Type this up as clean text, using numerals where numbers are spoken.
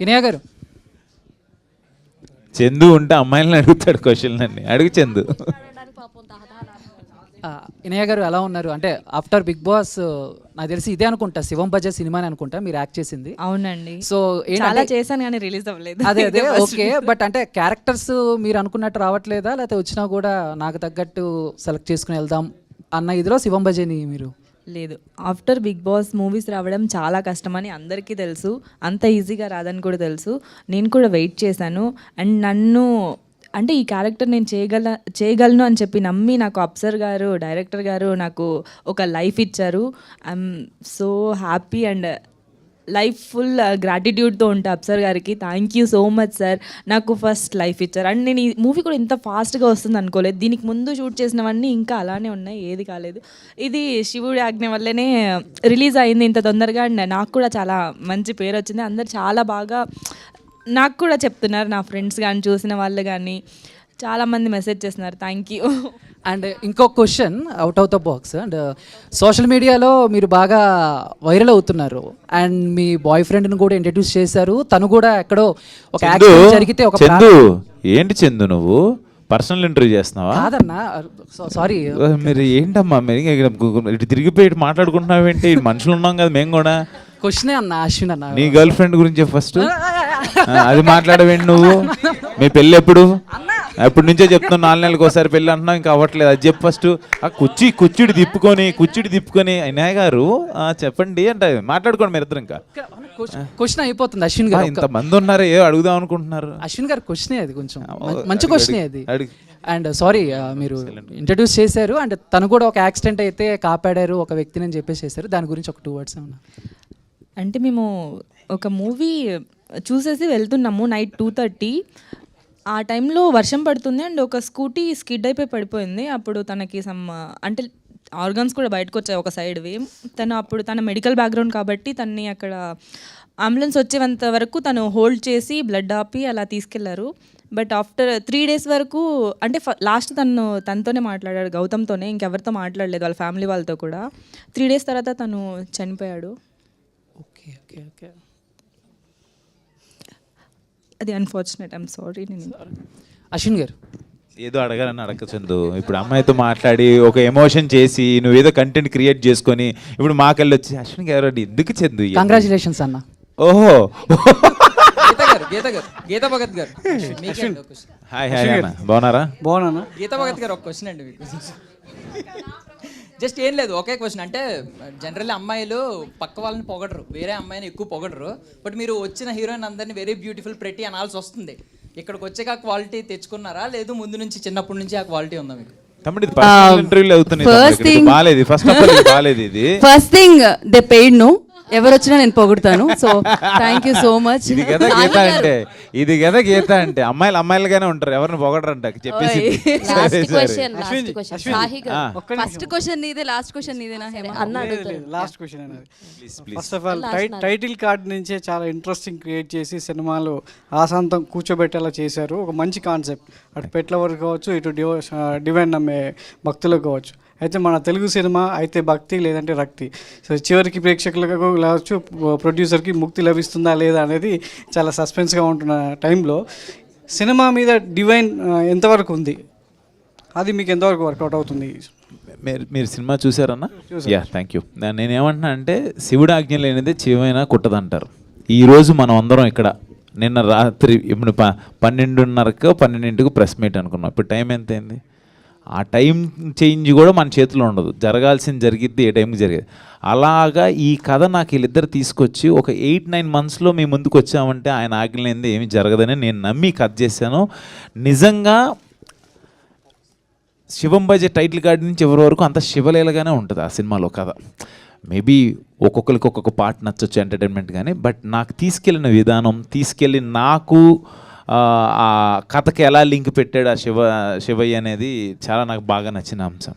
వినయ్ గారు చందు ఉంటే అమ్మాయిలను అడుగుతాడు క్వశ్చన్ అన్ని. అడుగు చందు. వినయ్ గారు ఎలా ఉన్నారు? అంటే ఆఫ్టర్ బిగ్ బాస్ నాకు తెలిసి ఇదే అనుకుంటా, శివం బజే సినిమాని అనుకుంటా మీరు యాక్ట్ చేసింది. అవునండి. సో చాలా చేశాను కానీ రిలీజ్ అవ్వలేదు. అదే ఓకే. బట్ అంటే క్యారెక్టర్స్ మీరు అనుకున్నట్టు రావట్లేదా, లేకపోతే వచ్చినా కూడా నాకు తగ్గట్టు సెలెక్ట్ చేసుకుని వెళ్దాం అన్న ఇదిలో శివం బజేని మీరు? లేదు, ఆఫ్టర్ బిగ్ బాస్ మూవీస్ రావడం చాలా కష్టమని అందరికీ తెలుసు, అంత ఈజీగా రాదని కూడా తెలుసు. నేను కూడా వెయిట్ చేశాను. అండ్ నన్ను అంటే ఈ క్యారెక్టర్ నేను చేయగలను అని చెప్పి నమ్మి నాకు అప్సర్ గారు, డైరెక్టర్ గారు నాకు ఒక లైఫ్ ఇచ్చారు. I'm so happy and life full గ్రాటిట్యూడ్తో ఉంటా అప్సర్ గారికి. Thank you so much sir, నాకు ఫస్ట్ లైఫ్ ఇచ్చారు. అండ్ నేను ఈ మూవీ కూడా ఇంత ఫాస్ట్గా వస్తుంది అనుకోలేదు. దీనికి ముందు షూట్ చేసినవన్నీ ఇంకా అలానే ఉన్నాయి, ఏది కాలేదు. ఇది శివుడి ఆజ్ఞ వల్లనే రిలీజ్ అయింది ఇంత తొందరగా. అండ్ నాకు కూడా చాలా మంచి పేరు వచ్చింది. అందరు చాలా బాగా నాకు కూడా చెప్తున్నారు, నా ఫ్రెండ్స్ కానీ చూసిన వాళ్ళు కానీ చాలామంది మెసేజ్ చేస్తున్నారు. Thank you. అండ్ ఇంకో question out of the box. And social మీడియాలో మీరు బాగా వైరల్ అవుతున్నారు అండ్ మీ బాయ్ ఫ్రెండ్ని కూడా ఇంట్రడ్యూస్ చేశారు. తను కూడా ఎక్కడో ఒక యాక్సిడెంట్ జరిగితే ఒక చందు ఏంటి చందు నువ్వు పర్సనల్ ఇంటర్వ్యూ చేస్తున్నావా? కాదన్నా, సారీ. మీరు ఏంటమ్మా మీరు ఇటు తిరిగిపోయి మాట్లాడుకుంటున్నావు ఏంటి? మనుషులు ఉన్నాం కదా మేము కూడా. క్వశ్చనే అన్న అశ్విన్ అన్న, నీ గర్ల్ ఫ్రెండ్ గురించి ఫస్ట్ అది మాట్లాడవేంటి నువ్వు? మీ పెళ్ళి ఎప్పుడు? ఎప్పటి నుంచో చెప్తున్నావు, 4 నెలలకు ఒకసారి పెళ్ళి అంటున్నావు, ఇంకా అవ్వట్లేదు. అది చెప్పు ఫస్ట్. ఆ కుర్చీడి తిప్పుకొని వినయ్ గారు చెప్పండి అంటే మాట్లాడుకోండి మీరు ఇద్దరు. ఇంకా క్వశ్చన్ అయిపోతుంది అశ్విన్ గారు. ఇంత మంది ఉన్నారు, ఏ అడుగుదాం అనుకుంటున్నారు? అశ్విన్ గారు క్వశ్చనే అది, కొంచెం మంచి క్వశ్చనే అది. అండ్ సారీ, మీరు ఇంట్రడ్యూస్ చేశారు అండ్ తను కూడా ఒక యాక్సిడెంట్ అయితే కాపాడారు ఒక వ్యక్తిని అని చెప్పేసి చేశారు. దాని గురించి ఒక 2 words ఏమన్నా? అంటే మేము ఒక మూవీ చూసేసి వెళ్తున్నాము నైట్ 2:30. ఆ టైంలో వర్షం పడుతుంది అండ్ ఒక స్కూటీ స్కిడ్ అయిపోయి పడిపోయింది. అప్పుడు తనకి అంటే ఆర్గన్స్ కూడా బయటకు వచ్చాయి ఒక సైడ్వి. తన మెడికల్ బ్యాక్గ్రౌండ్ కాబట్టి తనని అక్కడ అంబులెన్స్ వచ్చేంత వరకు తను హోల్డ్ చేసి బ్లడ్ ఆపి అలా తీసుకెళ్లారు. బట్ ఆఫ్టర్ 3 days వరకు అంటే లాస్ట్ తనతోనే మాట్లాడాడు, గౌతమ్తోనే, ఇంకెవరితో మాట్లాడలేదు, వాళ్ళ ఫ్యామిలీ వాళ్ళతో కూడా. 3 days తర్వాత తను చనిపోయాడు. ఓకే ఓకే ఓకే, అది unfortunate. I'm sorry. Ashwin garu ఏదో అడగాలని అడగచందు. ఇప్పుడు అమ్మాయితో మాట్లాడి ఒక ఎమోషన్ చేసి నువ్వేదో కంటెంట్ క్రియేట్ చేసుకొని ఇప్పుడు మాకెళ్ళి వచ్చి అశ్విన్ గారు ఎందుకు చందు? కంగ్రాచులేషన్స్ అన్న. ఓహో, గీతా భగత్ గారు హాయ్ హాయ్ అన్న, బాగున్నారా? బాగున్నాను. గీతా భగత్ గారు ఒక క్వశ్చన్ అండి మీకు. జస్ట్ ఏం లేదు, ఒకే క్వశ్చన్. అంటే జనరల్లీ అమ్మాయిలు పక్క వాళ్ళని పొగడరు, వేరే అమ్మాయిని ఎక్కువ పొగడరు. బట్ మీరు వచ్చిన హీరోయిన్ అందరినీ వెరీ బ్యూటిఫుల్ ప్రెటీ అనాల్సి వస్తుంది. ఇక్కడికి వచ్చాక ఆ క్వాలిటీ తెచ్చుకున్నారా, లేదు ముందు నుంచి చిన్నప్పటి నుంచి ఆ క్వాలిటీ ఉందా మీకు? First thing they paid no, ఎవరు వచ్చినా నేను పొగుడతాను. So thank you so much. ఇది కదా గీత అంటే అమ్మాయిలుగానే ఉంటారు, ఎవరిని పొగడరంట చెప్పేసి. ఫస్ట్ క్వశ్చన్ నీదే, లాస్ట్ క్వశ్చన్ నీదేనా? లాస్ట్ క్వశ్చన్ అనేది. First of all title card నుంచే చాలా ఇంట్రెస్టింగ్ క్రియేట్ చేసి సినిమాలో ఆశాంతం కూర్చోబెట్టేలా చేశారు. ఒక మంచి కాన్సెప్ట్, అటు పెట్ల వరకు కావచ్చు, ఇటు డివైన్ నమ్మే భక్తులకు కావచ్చు. అయితే మన తెలుగు సినిమా అయితే భక్తి లేదంటే రక్తి. సో చివరికి ప్రేక్షకులకు కావచ్చు, ప్రొడ్యూసర్కి ముక్తి లభిస్తుందా లేదా అనేది చాలా సస్పెన్స్గా ఉంటున్న టైంలో సినిమా మీద డివైన్ ఎంతవరకు ఉంది, అది మీకు ఎంతవరకు వర్కౌట్ అవుతుంది? మీరు సినిమా చూసారన్నా? Yeah, thank you. నేనేమంటున్నా అంటే శివుడు ఆజ్ఞ లేనిదే శివమైనా కుట్టదంటారు. ఈరోజు మనం అందరం ఇక్కడ నిన్న రాత్రి ఇప్పుడు 12:30 ప్రెస్ మీట్ అనుకున్నాం. ఇప్పుడు టైం ఎంత అయింది? ఆ టైం చేంజ్ కూడా మన చేతిలో ఉండదు, జరగాల్సింది జరిగిద్ది, ఏ టైంకి జరిగేది. అలాగా ఈ కథ నాకు వీళ్ళిద్దరు తీసుకొచ్చి ఒక 8-9 monthsలో మీ ముందుకు వచ్చామంటే ఆయన ఆజ్ఞలేనిదే ఏమీ జరగదని నేను నమ్మి కథ చేశాను. నిజంగా శివం బజే టైటిల్ కార్డ్ నుంచి ఎవరి వరకు అంత శివలీలగానే ఉంటుంది ఆ సినిమాలో కథ. మేబీ ఒక్కొక్కరికి ఒక్కొక్క పార్ట్ నచ్చొచ్చు ఎంటర్టైన్మెంట్ కానీ, బట్ నాకు తీసుకెళ్ళిన విధానం, తీసుకెళ్ళి నాకు ఆ కథకి ఎలా లింక్ పెట్టాడు ఆ శివయ్య అనేది చాలా నాకు బాగా నచ్చిన అంశం.